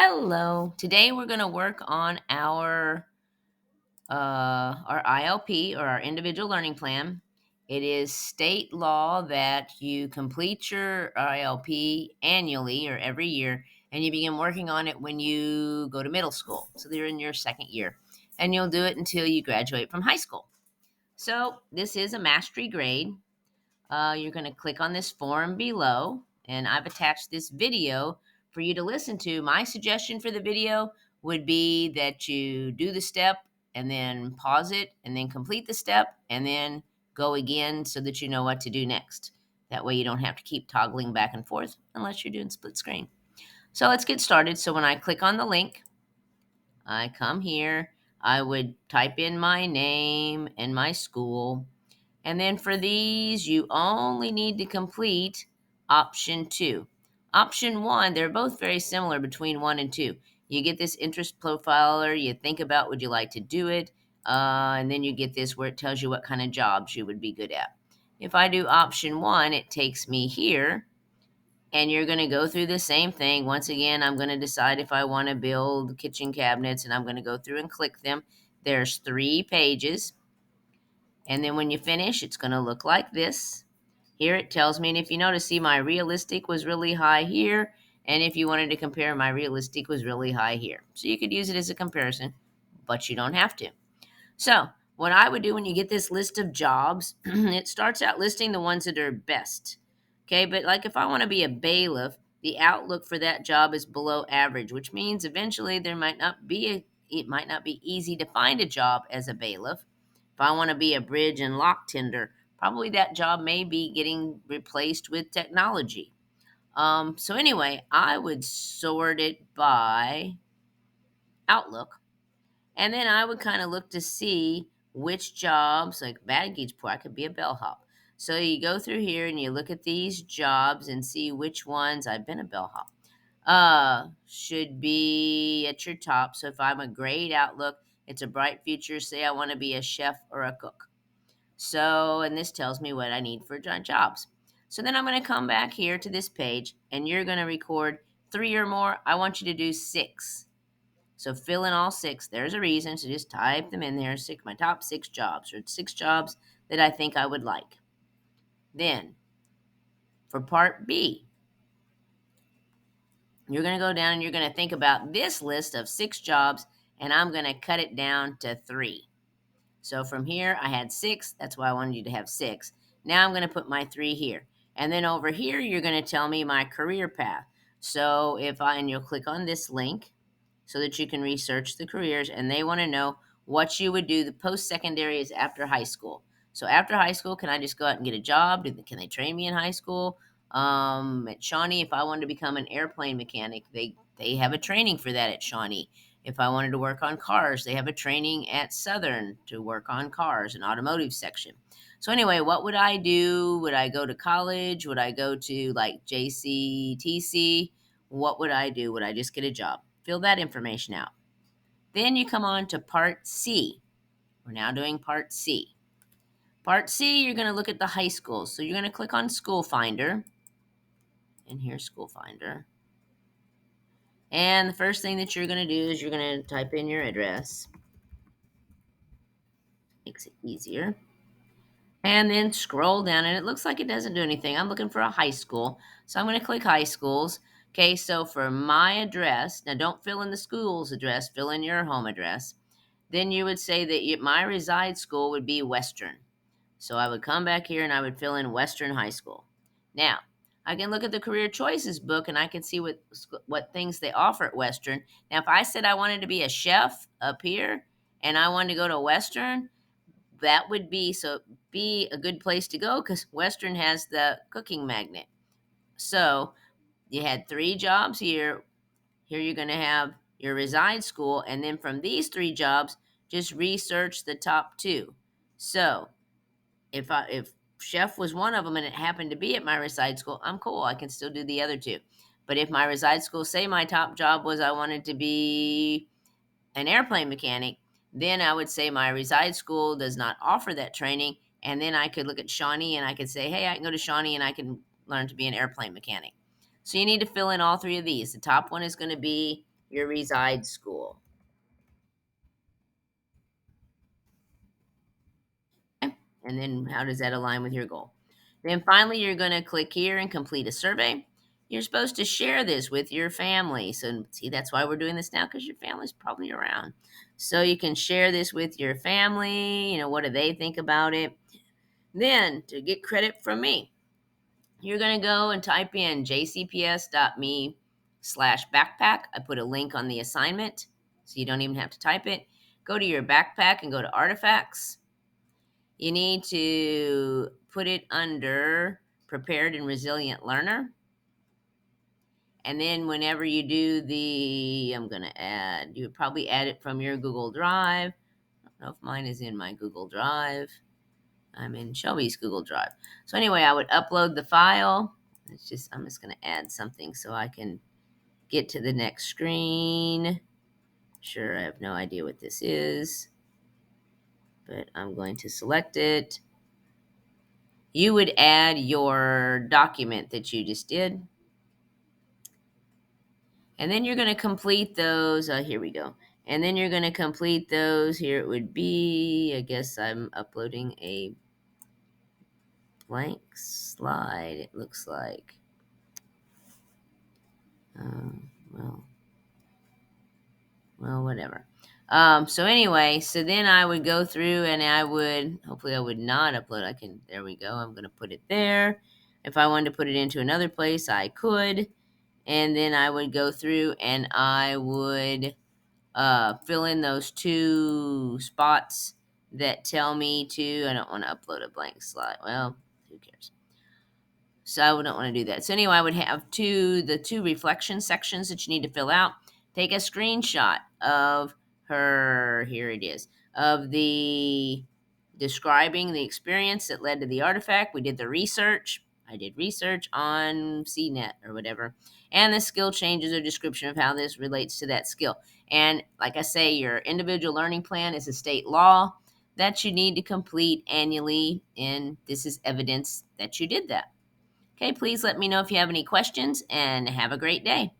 Hello. Today we're going to work on our ILP, or our individual learning plan. It is state law that you complete your ILP annually or every year, and you begin working on it when you go to middle school. So you're in your second year, and you'll do it until you graduate from high school. So this is a mastery grade. You're going to click on this form below, and I've attached this video for you to listen to. My suggestion for the video would be that you do the step and then pause it and then complete the step and then go again so that you know what to do next. That way you don't have to keep toggling back and forth unless you're doing split screen. So let's get started. So when I click on the link, I come here, I would type in my name and my school. And then for these, you only need to complete option 2. Option 1, they're both very similar between 1 and 2. You get this interest profiler, you think about would you like to do it, and then you get this where it tells you what kind of jobs you would be good at. If I do option 1, it takes me here, and you're going to go through the same thing. Once again, I'm going to decide if I want to build kitchen cabinets, and I'm going to go through and click them. There's 3 pages. And then when you finish, it's going to look like this. Here it tells me, and if you notice, see, my realistic was really high here. And if you wanted to compare, my realistic was really high here. So you could use it as a comparison, but you don't have to. So what I would do when you get this list of jobs, it starts out listing the ones that are best. Okay, but like if I want to be a bailiff, the outlook for that job is below average, which means eventually it might not be easy to find a job as a bailiff. If I want to be a bridge and lock tender, probably that job may be getting replaced with technology. So anyway, I would sort it by outlook, and then I would kind of look to see which jobs, like baggage poor, I could be a bellhop. So you go through here and you look at these jobs and see which ones, I've been a bellhop, should be at your top. So if I'm a great outlook, it's a bright future. Say I want to be a chef or a cook. So, and this tells me what I need for jobs. So then I'm going to come back here to this page, and you're going to record 3 or more. I want you to do 6. So fill in all 6. There's a reason. So just type them in there. My top 6 jobs, or 6 jobs that I think I would like. Then for part B, you're going to go down and you're going to think about this list of 6 jobs, and I'm going to cut it down to 3. So from here, I had 6. That's why I wanted you to have 6. Now I'm going to put my 3 here. And then over here, you're going to tell me my career path. So and you'll click on this link so that you can research the careers, and they want to know what you would do. The post-secondary is after high school. So after high school, can I just go out and get a job? Can they train me in high school? At Shawnee, if I wanted to become an airplane mechanic, they have a training for that at Shawnee. If I wanted to work on cars, they have a training at Southern to work on cars, an automotive section. So anyway, what would I do? Would I go to college? Would I go to like JCTC? What would I do? Would I just get a job? Fill that information out. Then you come on to part C. We're now doing part C. Part C, you're going to look at the high schools. So you're going to click on School Finder. And here's School Finder. And the first thing that you're going to do is you're going to type in your address. Makes it easier. And then scroll down, and it looks like it doesn't do anything. I'm looking for a high school. So I'm going to click high schools. Okay, so for my address, now don't fill in the school's address, fill in your home address. Then you would say that my reside school would be Western. So I would come back here and I would fill in Western High School. Now, I can look at the career choices book and I can see what things they offer at Western. Now, if I said I wanted to be a chef up here and I wanted to go to Western, that would be a good place to go because Western has the cooking magnet. So you had 3 jobs here. Here you're going to have your reside school, and then from these 3 jobs, just research the top 2. So if chef was one of them and it happened to be at my reside school, I'm cool. I can still do the other 2. But if my reside school, say my top job was I wanted to be an airplane mechanic, then I would say my reside school does not offer that training. And then I could look at Shawnee and I could say, hey, I can go to Shawnee and I can learn to be an airplane mechanic. So you need to fill in all 3 of these. The top one is going to be your reside school. Okay? And then how does that align with your goal? Then finally, you're going to click here and complete a survey. You're supposed to share this with your family. So, see, that's why we're doing this now, because your family's probably around. So you can share this with your family. What do they think about it? Then, to get credit from me, you're going to go and type in jcps.me/backpack. I put a link on the assignment, so you don't even have to type it. Go to your backpack and go to artifacts. You need to put it under prepared and resilient learner. And then whenever you do I'm going to you would probably add it from your Google Drive. I don't know if mine is in my Google Drive. I'm in Shelby's Google Drive. So anyway, I would upload the file. I'm just going to add something so I can get to the next screen. Sure, I have no idea what this is, but I'm going to select it. You would add your document that you just did. And then you're going to complete those. Here we go. And then you're going to complete those. Here it would be, I guess I'm uploading a blank slide, it looks like. Well, whatever. So anyway, so then I would go through and hopefully I would not upload. There we go. I'm going to put it there. If I wanted to put it into another place, I could. And then I would go through and I would fill in those 2 spots that tell me I don't want to upload a blank slide. Well, who cares? So I wouldn't want to do that. So anyway, I would have the two reflection sections that you need to fill out. Take a screenshot of here it is, of the describing the experience that led to the artifact. We did the research. I did research on CNET or whatever. And the skill changes or description of how this relates to that skill. And like I say, your individual learning plan is a state law that you need to complete annually. And this is evidence that you did that. Okay, please let me know if you have any questions and have a great day.